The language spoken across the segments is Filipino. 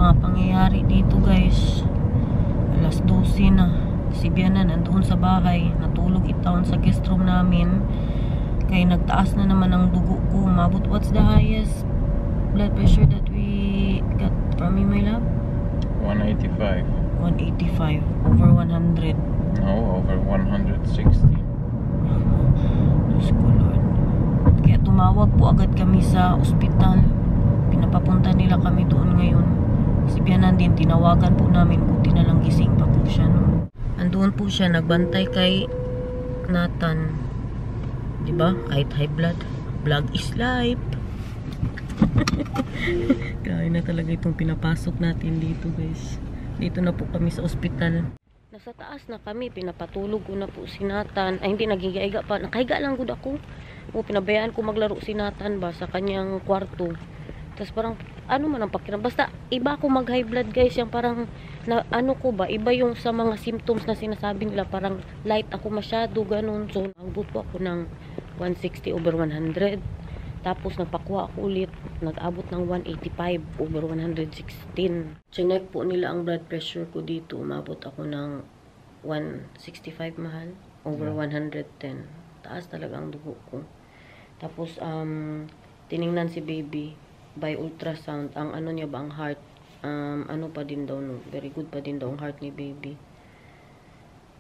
mga pangyayari dito guys. Alas 12 na. Si Biana nandoon sa bahay. Natulog itaon sa guest room namin. Kaya nagtaas na naman ang dugo ko. Mabot, what's the highest blood pressure that we got from you, my love? 185. 185 over 100. No, over 160. Diyos ko Lord. Kaya tumawag po agad kami sa ospital. Pinapapunta nila kami doon ngayon. Si Bianan din, tinawagan po namin. Buti na lang gising pa po siya. No? Andoon po siya, nagbantay kay Nathan. Diba? Kahit high blood. Vlog is life. Kaya na talaga itong pinapasok natin dito guys. Dito na po kami sa ospital. Nasa taas na kami, pinapatulog ko na po si Nathan. Ay hindi, nagigiga pa. Nakahiga lang gud ako. O pinabayaan ko maglaro si Nathan ba sa kanyang kwarto. Tapos parang ano man ang pakiram. Basta iba ako mag high blood guys. Yung parang na, ano ko ba, iba yung sa mga symptoms na sinasabi nila. Parang light ako masyado, ganun. So nagbut po ako ng 160 over 100. Tapos nagpakuha ako ulit, nag-abot ng 185 over 116. Chinek po nila ang blood pressure ko dito. Umabot ako ng 165 mahal over 110. Taas talaga ang dugo ko. Tapos tiningnan si baby by ultrasound. Ang ano niya ba, ang heart, ano pa din daw, no? Very good pa din daw ang heart ni baby.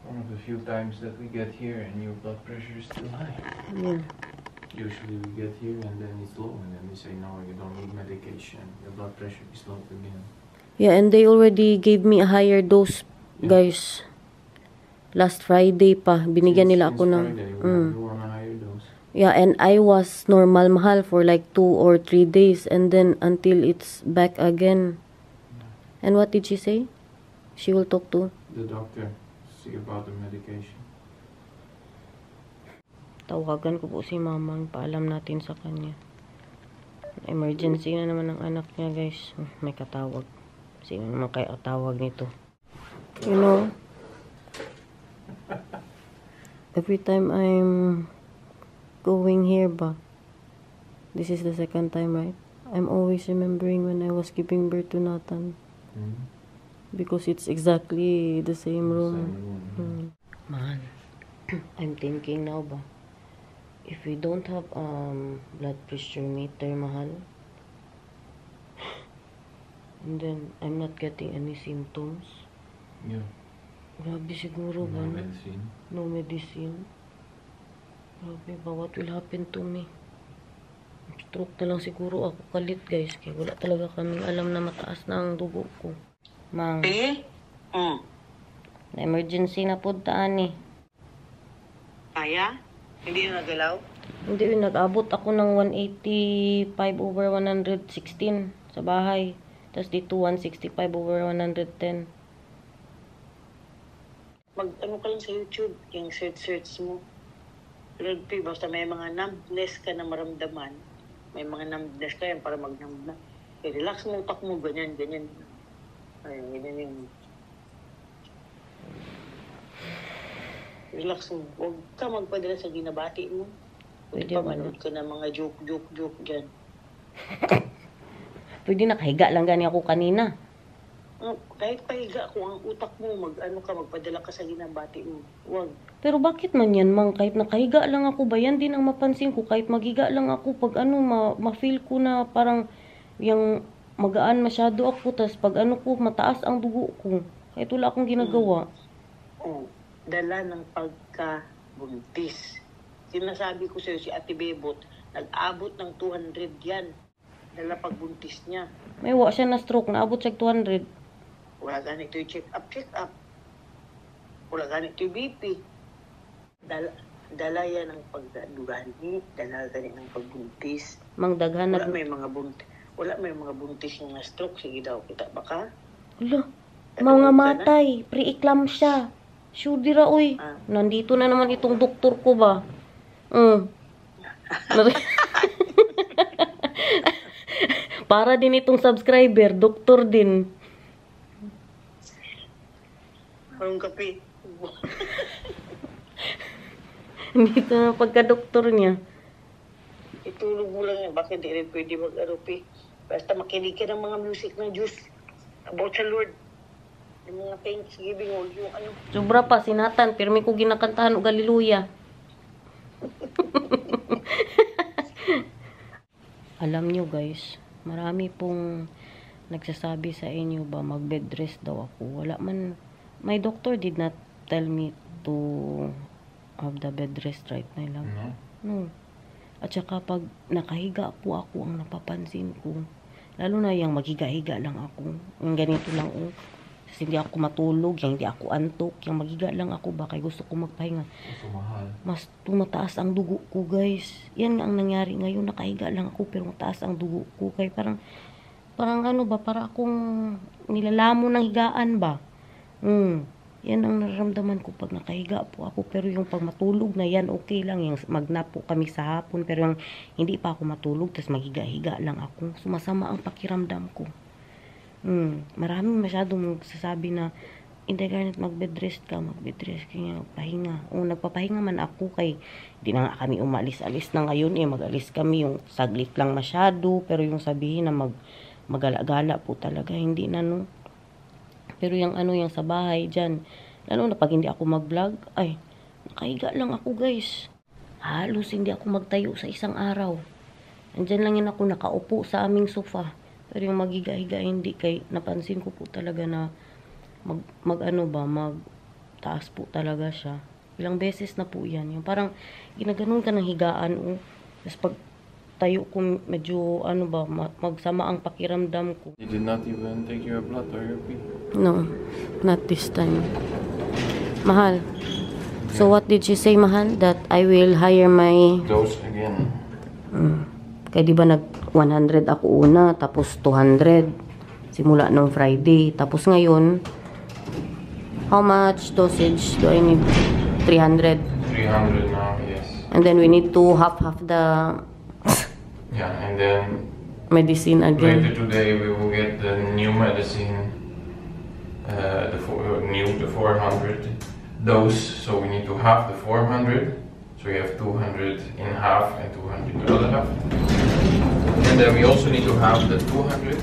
One of the few times that we get here and your blood pressure is still high. Yeah. Usually we get here and then it's low and then we say no, you don't need medication. Your blood pressure is low again. Yeah, and they already gave me a higher dose, guys. Last Friday pa, binigyan nila ako ng You want a higher dose. yeah, and I was normal mahal for like 2 or 3 days and then until it's back again. And what did she say? She will talk to the doctor, see about the medication. Tawagan ko po si mamang, paalam natin sa kanya. Emergency na naman ang anak niya guys. May katawag. Sino naman kaya katawag nito? You know, every time I'm going here ba, this is the second time, right? I'm always remembering when I was giving birth to Nathan. Because it's exactly the same room. Man, I'm thinking now ba, if we don't have blood pressure meter, mahal, and then I'm not getting any symptoms. Yeah. Grabe siguro ba? No medicine. No medicine. Grabe ba? What will happen to me? Stroke na lang siguro ako kalit guys. Kaya wala talaga kaming alam na mataas na ang dugo ko. Mang. Na emergency na po taan eh. Kaya? Hindi na nagalaw? Hindi, nag-abot ako ng 185 over 116 sa bahay. Tapos dito 165 over 110. Mag-ano ka lang sa YouTube, yung search mo. Blood P, basta may mga numbness ka na maramdaman. May mga numbness ka yan para mag-numb na. Relax mo, utak mo, ganyan, ganyan. Ay, ganyan yung... Relax mo. Huwag ka magpadala sa ginabati mo. Pwede pa manood ka ng mga joke dyan. Pwede nakahiga lang gani ako kanina. Kahit pahiga, kung ang utak mo, magpadala ka sa ginabati mo. Huwag. Pero bakit man yan, mang? Kahit nakahiga lang ako ba, yan din ang mapansin ko. Kahit magiga lang ako, pag ma-feel ko na parang yung magaan masyado ako. Tapos pag ko, mataas ang dugo ko. Kahit wala akong ginagawa. Dala ng pagkabuntis. Sinasabi ko sa'yo, si Ate Bebot, nag-abot ng 200 yan. Dala pagbuntis niya. May wa siya na stroke, naabot siya 200. Wala ganito yung check up. Wala ganito yung BP. Dala yan ng pagdugani, dala ganito ng pagbuntis. Mangdaghan Wala may mga buntis yung na-stroke. Sige daw, kita ba ka? Hala, mga matay, pre-eclampsia. Sure dira, uy. Nandito na naman itong doktor ko ba? Para din itong subscriber, doktor din. Anong kape? Dito na pagka-doktor niya. Itulog mo lang yan. Bakit di rin pwede mag-arupi? Basta makinig ka ng mga music ng Diyos. About sa Lord. Yung mga Thanksgiving o yung ano. Sobra pa, sinatan. Pirmi ko ginakantahan og hallelujah. Alam nyo guys, marami pong nagsasabi sa inyo ba mag-bed rest daw ako. Wala man, my doctor did not tell me to have the bed rest right now lang. No. No. At saka pag nakahiga po ako, ang napapansin ko, lalo na yung maghiga-higa lang ako. Yung ganito lang, oh. Kasi hindi ako matulog, yung hindi ako antok, yung maghiga lang ako ba, kaya gusto ko magpahinga. So mahal. Mas tumataas ang dugo ko, guys. Yan ang nangyari ngayon, nakahiga lang ako, pero mataas ang dugo ko. Kaya parang ano ba, para akong nilalamo ng higaan ba. Yan ang nararamdaman ko pag nakahiga po ako. Pero yung pag matulog na yan, okay lang. Yung magnap po kami sa hapon. Pero yung hindi pa ako matulog, tapos maghiga-higa lang ako. Sumasama ang pakiramdam ko. Maraming masyadong sasabi na, hindi Garnet, mag-bed rest ka, kaya pahinga. O, nagpapahinga man ako kay, di na nga kami umalis-alis na ngayon mag-alis kami yung saglit lang masyado, pero yung sabihin na magala-gala po talaga, hindi na no. Pero yung yung sa bahay dyan, lalo na pag hindi ako mag-vlog, ay, nakahiga lang ako guys. Halos hindi ako magtayo sa isang araw. Andyan lang yun ako nakaupo sa aming sofa. Pero yung maghiga-higa hindi, kay napansin ko po talaga na magtaas po talaga siya. Ilang beses na po yan. Yung parang ginaganon ka ng higaan. Tapos pag tayo ko medyo magsama ang pakiramdam ko. You did not even take your blood or your pee? No, not this time. Mahal. So what did you say, Mahal? That I will hire my... Dose again. Kaya di ba nag 100 ako una, tapos 200 simula nung Friday. Tapos ngayon, how much dosage do I need? 300. 300 now, yes. And then we need to half the Yeah, and then medicine later again. today we will get the new medicine, the 400 dose. So we need to half the 400. So we have 200 in half and 200 in the other half. And then we also need to have the 200.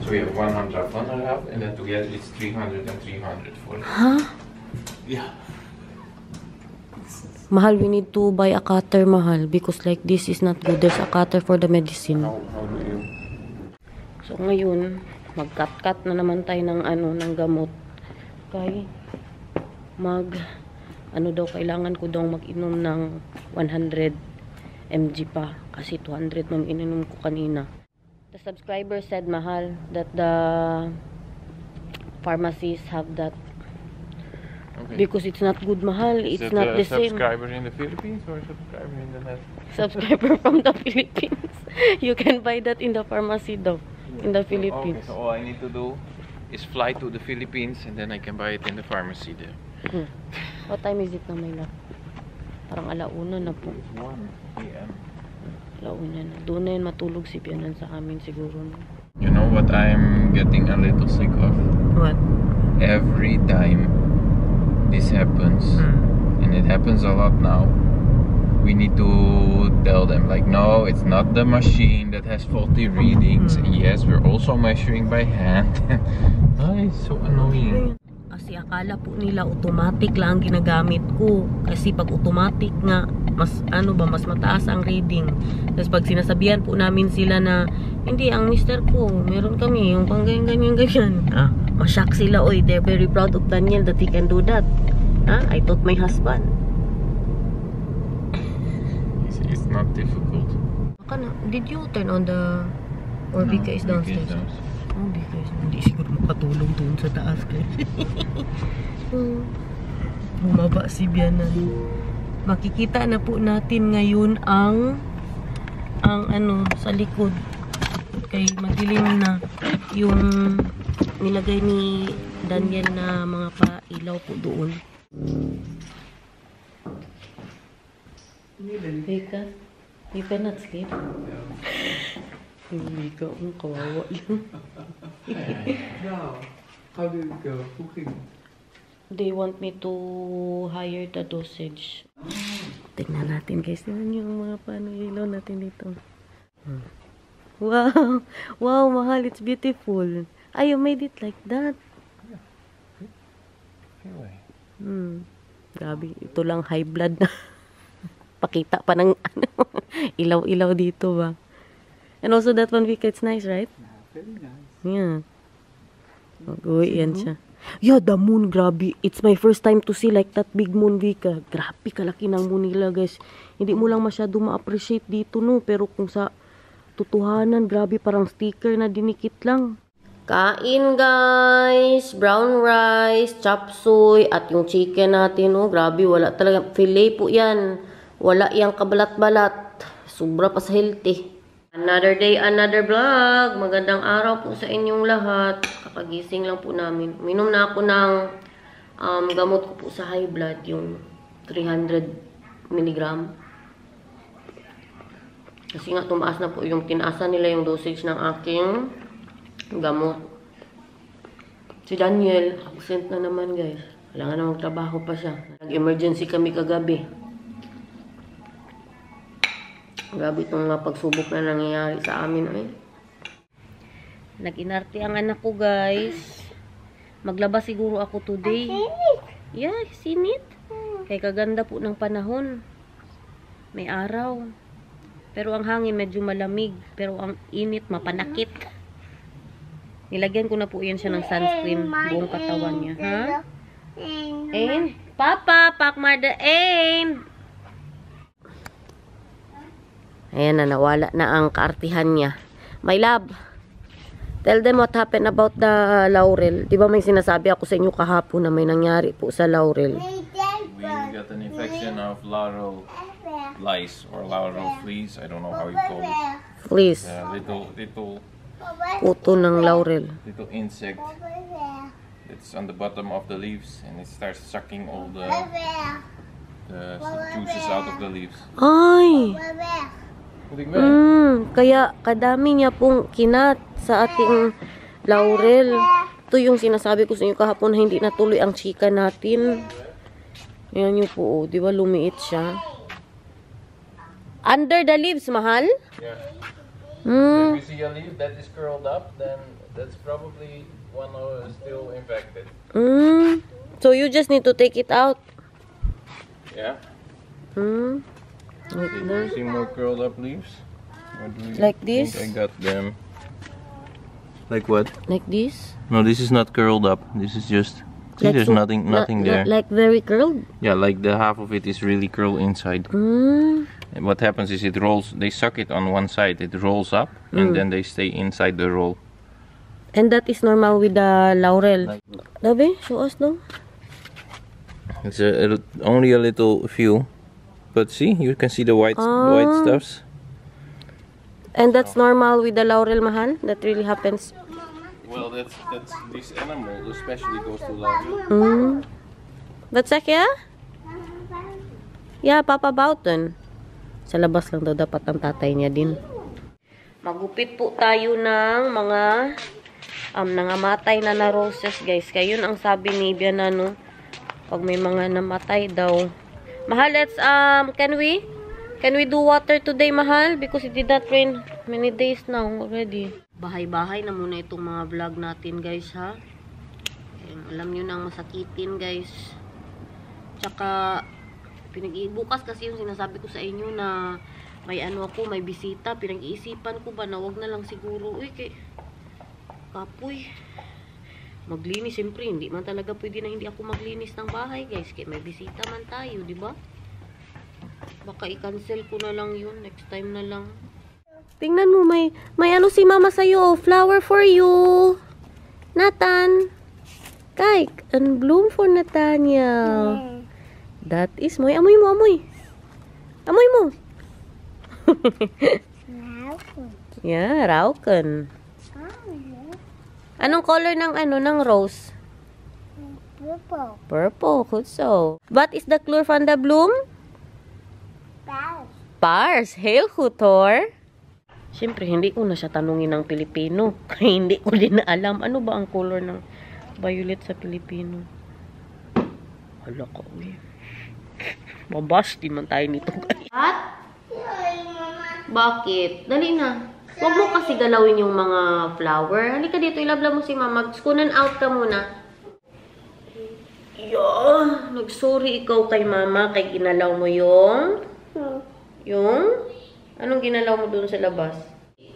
So we have 100 half, 100 half, and then together it's 300 and 300 for it. Huh? Yeah. Mahal, we need to buy a cutter, Mahal, because like this is not good. There's a cutter for the medicine. How do you? So ngayon, mag-cut-cut na naman tayo ng ng gamot. Kay kailangan ko daw mag-inom ng 100 mg pa kasi 200 nang ininom ko kanina. The subscriber said, Mahal, that the pharmacies have that. Okay. Because it's not good, Mahal. Is It's it not a the same. subscriber in the Philippines or a subscriber in the net? Subscriber from the Philippines. You can buy that in the pharmacy though. In the Philippines. Okay, so all I need to do is fly to the Philippines and then I can buy it in the pharmacy there. What time is it na, my love? Parang alauna na po. It's 1 p.m. Alauna na. Doon na yun matulog si Pianan sa amin siguro. You know what I'm getting a little sick of? What? Every time this happens, and it happens a lot now, we need to tell them like, no, it's not the machine that has faulty readings. Yes, we're also measuring by hand. It's so annoying. Kasi akala po nila automatic lang ang ginagamit ko. Kasi pag automatic nga, mas mas mataas ang reading. Tapos pag sinasabihan po namin sila na, hindi, ang mister ko, meron kami, yung pang ganyan. Masyak sila, oy, they're very proud of Daniel that he can do that. I taught my husband. It's not difficult. Did you turn on the... Or No, Vika is downstairs? Oh, Vika is... Hindi siguro makatulong doon sa taas guys. Bumaba si Bianan. Makikita na po natin ngayon ang sa likod. Kay madilim na yung nilagay ni Daniel na mga pa-ilaw po doon. Vika, you cannot sleep? Vika, ang kawawa lang. No. How did it go? Cooking. They want me to hire the dosage. Tingnan natin guys. Tingnan yung mga ilaw natin dito. Wow! Wow, Mahal. It's beautiful. Ah, you made it like that. Anyway. Grabe, ito lang high blood na. Pakita pa ng ano, ilaw-ilaw dito ba. And also that one, Vika, it's nice, right? Very nice. Yeah. Mag-uwi yan siya. Yeah, the moon, grabe. It's my first time to see like that big moon, Vika. Grabe, kalaki ng moon nila, guys. Hindi mo lang masyado ma-appreciate dito, no? Pero kung sa tutuhanan, grabe, parang sticker na dinikit lang. Kain, guys. Brown rice, chop suey, at yung chicken natin, oh. Grabe, wala talaga. Filet po yan. Wala yang kabalat-balat. Sobra pa sa healthy. Another day, another vlog. Magandang araw po sa inyong lahat. Kakagising lang po namin. Minom na ako ng gamot ko po sa high blood, yung 300 mg. Kasi nga tumaas na po yung tinaasan nila yung dosage ng aking gamot. Si Daniel, absent na naman, guys. Kailangan na magtrabaho pa siya. Nag-emergency kami kagabi. Grabe itong mga pagsubok na nangyayari sa amin, eh. Nag-inarte ang anak ko, guys. Maglabas siguro ako today. Yeah, seen it. Kaya kaganda po ng panahon. May araw. Pero ang hangin medyo malamig. Pero ang init, mapanakit. Nilagyan ko na po yan siya ng sunscreen. Buong katawan niya, ha? And, Papa, pakmar the end. Ayan na, nawala na ang kaartihan niya. My love, tell them what happened about the laurel. Di ba may sinasabi ako sa inyo kahapon na may nangyari po sa laurel? We got an infection of laurel lice or laurel fleas. I don't know how you call it. Please, Little puto ng laurel. insect. It's on the bottom of the leaves and it starts sucking all the juices out of the leaves. Ay! Hindi Kaya kadami niya pong kinat sa ating laurel. Ito yung sinasabi ko sa inyo kahapon na hindi natuloy ang chika natin. Ayan yun po, di ba lumiit siya? Under the leaves, mahal? Yeah. Hmm. If you see a leaf that is curled up, then that's probably one still infected. So you just need to take it out. Yeah. Like Do you that. see more curled up leaves? Or do you Like think this? I got them. Like what? Like this? No, this is not curled up. This is just. See, there's nothing there. Like very curled? Yeah, like the half of it is really curled inside. And what happens is it rolls. They suck it on one side. It rolls up, and then they stay inside the roll. And that is normal with the laurel. Dabi, show us no? It's only a little few, but see, you can see the white stuffs. And that's normal with the laurel, mahal? That really happens? Well, that's this animal especially goes to laurel. That's like, yeah? Yeah, Papa Boughton. Sa labas lang daw dapat ang tatay niya din. Magupit po tayo ng mga nangamatay na roses, guys. Kaya yun ang sabi ni Biana, no? Pag may mga namatay daw. Mahal, let's, can we do water today, mahal? Because it did not rain many days now already. Bahay-bahay na muna itong mga vlog natin, guys, ha? Alam nyo nang masakitin, guys. Tsaka, bukas kasi yung sinasabi ko sa inyo na may may bisita. Pinag-iisipan ko ba na wag na lang siguro. Uy, kapoy. Maglinis, siyempre, hindi man talaga pwede na hindi ako maglinis ng bahay, guys. Kaya may bisita man tayo, di ba? Baka i-cancel ko na lang yun. Next time na lang. Tingnan mo, may si mama sa'yo. Flower for you. Nathan. Kay, and bloom for Nathaniel. That is, amoy mo. Amoy mo. Yeah, rauken. Anong color ng rose? Purple. Purple, good so. What is the color from the bloom? Pars. Hail, Hutor. Siyempre, hindi ko na siya tanungin ng Pilipino. Hindi ko din na alam. Ano ba ang color ng violet sa Pilipino? Hala ko, eh. Mabash din man tayo nito, guys. What? Bakit? Dali na. Huwag mo kasi galawin yung mga flower. Halika dito, ilabla mo si mama. Skunan out ka muna. Yeah. Nag-sorry ikaw kay mama, kay ginalaw mo yung... Yung? Anong ginalaw mo dun sa labas?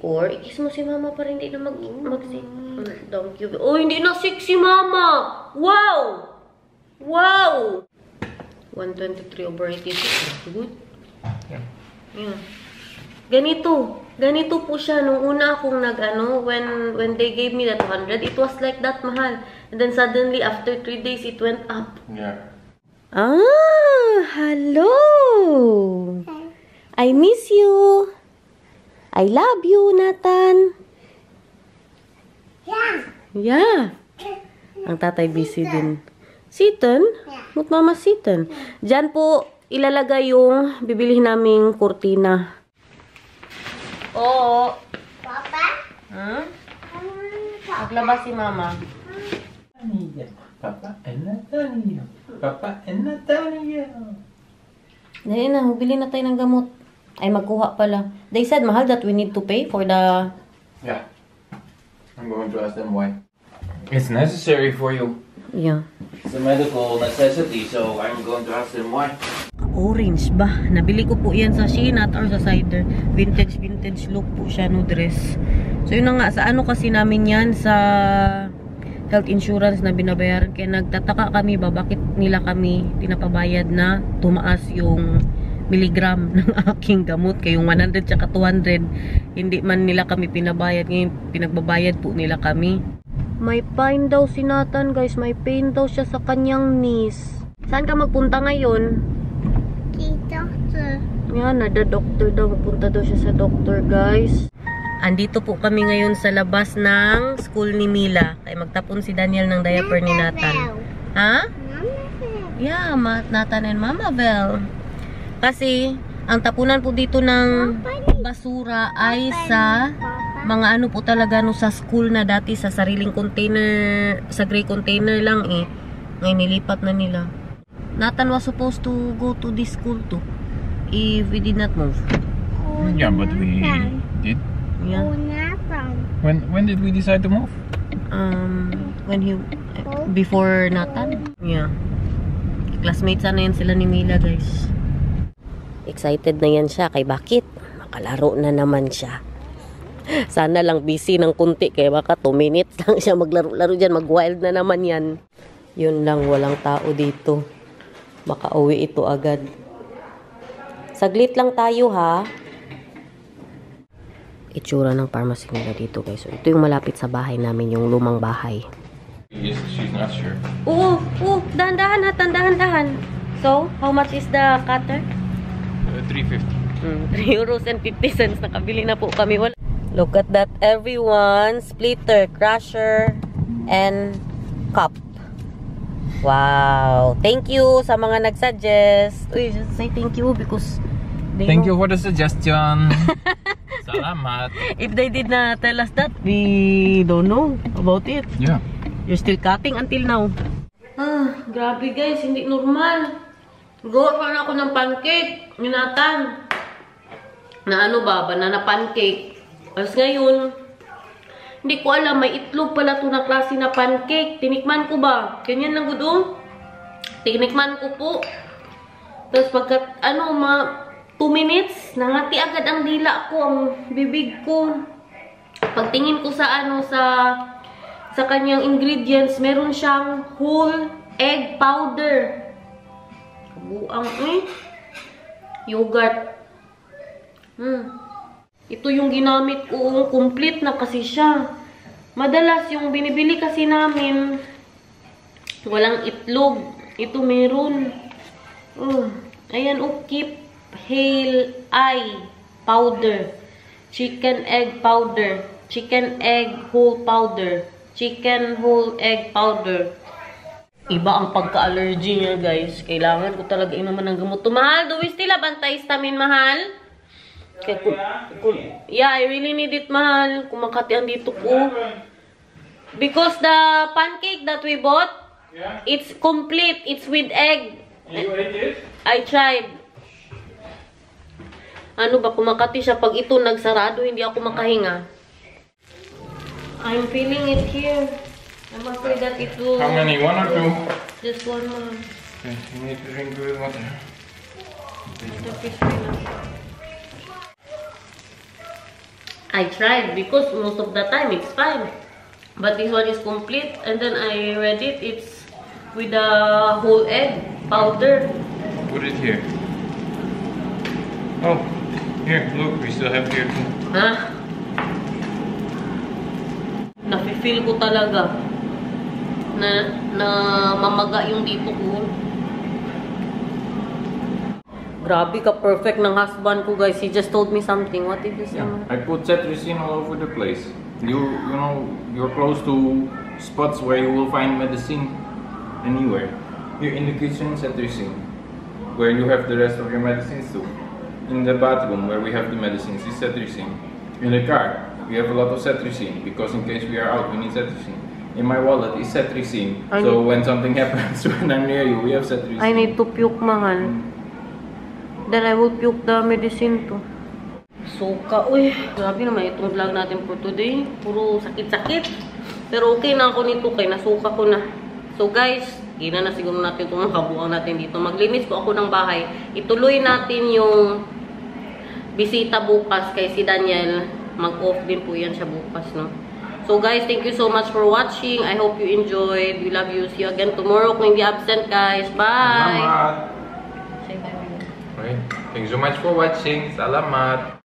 Or, ikis mo si mama para hindi na Thank you. Oh, hindi na sick si mama! Wow! Wow! 123/86. Good? Yeah. Yeah. Ganito po siya. Nung una akong when they gave me that 100, it was like that, mahal. And then suddenly, after 3 days, it went up. Yeah. Hello! I miss you. I love you, Nathan. Yeah. Ang tatay busy din. Sitten? Mut mama sitten. Diyan po ilalagay yung bibilihin naming kurtina. Oo. Papa? Hmm? Maglabas si mama. Papa and Natalia. Papa and Natalia. Dali na, bili na tayo ng gamot. Ay, magkuha pala. They said, mahal, that we need to pay for the... Yeah. I'm going to ask them why. It's necessary for you. Yeah. It's a medical necessity, so I'm going to ask them why. Orange ba? Nabili ko po yan sa Shein or sa Cider. Vintage look po siya, no dress. So yun na nga, sa ano kasi namin yan, sa health insurance na binabayaran. Kaya nagtataka kami ba, bakit nila kami pinapabayad na tumaas yung miligram ng aking gamot. Kaya yung 100 tsaka 200, hindi man nila kami pinabayad. Ngayon, pinagbabayad po nila kami. May pain daw si Nathan, guys. May pain daw siya sa kanyang knees. Saan ka magpunta ngayon? Doctor. Yan, nada-doctor daw. Magpunta daw siya sa doctor, guys. Andito po kami ngayon sa labas ng school ni Mila. Kaya magtapon si Daniel ng diaper ni Nathan. Ha? Yeah, Nathan and Mama Vel. Kasi, ang tapunan po dito ng basura ay sa mga ano po talaga no, sa school na dati sa sariling container, sa gray container lang eh. Ngayon nilipat na nila. Nathan was supposed to go to this school too if we did not move. Yeah, but we did. Yeah. When did we decide to move? When he before Nathan. Yeah. Classmates na yan sila ni Mila, guys. Excited na yan siya kay bakit? Makalaro na naman siya. Sana lang busy ng kunti kaya baka 2 minutes lang siya maglaro-laro dyan. Mag-wild na naman yan. Yun lang, walang tao dito. Baka uwi ito agad. Saglit lang tayo ha. Itsura ng pharmacy nila dito, guys. So, ito yung malapit sa bahay namin, yung lumang bahay. She's not sure. Oo, dahan-dahan ha, dahan-dahan. So, how much is the cutter? 350. 3 euros and 50 cents. Nakabili na po kami. Look at that, everyone. Splitter, crusher, and cup. Wow. Thank you sa mga nag-suggest. Uy, just say thank you because they Thank know. you for the suggestion. Salamat. If they did not tell us that, we don't know about it. Yeah. You're still cutting until now. Grabe guys, hindi normal. Gawa pa na ako ng pancake. Minatan. Na ano ba? Banana pancake. Tapos ngayon, hindi ko alam, may itlog pala ito na klase na pancake. Tinikman ko ba? Ganyan lang gudo. Tinikman ko po. Tapos pagkat, 2 minutes, nangati agad ang dila ko, ang bibig ko. Pagtingin ko sa sa kanyang ingredients, meron siyang whole egg powder. Kabuang yogurt. Ito yung ginamit ko, complete na kasi siya. Madalas yung binibili kasi namin, walang itlog. Ito meron. Ayan, keep Hale eye powder, chicken egg powder, chicken egg whole powder, chicken whole egg powder. Iba ang pagka-allergy niya, guys. Kailangan ko talaga inuman ng gamot. Mahal, do we still have anti-histamine, mahal? Yeah, I really need it, mahal. Kumakati ang dito ko. Because the pancake that we bought, it's complete. It's with egg. You ate it? I tried. ano ba, kumakati siya. Pag ito nagsarado, hindi ako makahinga. I'm feeling it here. I'm afraid that it will... How many? 1 or 2? Just one more. Okay, you need to drink good water. I tried because most of the time it's fine. But this one is complete. And then I read it. It's with the whole egg powder. Put it here. Oh, here, look, we still have here too. Ha? Nafe-feel ko talaga na mamaga yung dito ko. Grabe ka perfect ng husband ko, guys. He just told me something. What did you say? I put cetirizine all over the place. You know, you're close to spots where you will find medicine anywhere. Here in the kitchen, cetirizine. Where you have the rest of your medicines too. In the bathroom where we have the medicines is cetirizine. In the car, we have a lot of cetirizine because in case we are out, we need cetirizine. In my wallet is cetirizine. So when something happens when I'm near you, we have cetirizine. I need to puke, mahal. Then I will puke the medicine too. Suka, uy. Grabe naman itong vlog natin for today. Puro sakit-sakit. Pero okay na ako nito kay nasuka ko na. So guys, gina na siguro natin itong makabuang natin dito. Maglinis po ako ng bahay. Ituloy natin yung bisita bukas kay si Daniel. Mag-off din po yan siya bukas, no? So guys, thank you so much for watching. I hope you enjoyed. We love you. See you again tomorrow kung hindi absent, guys. Bye! Salamat! Say bye. Okay. Thank you so much for watching. Salamat!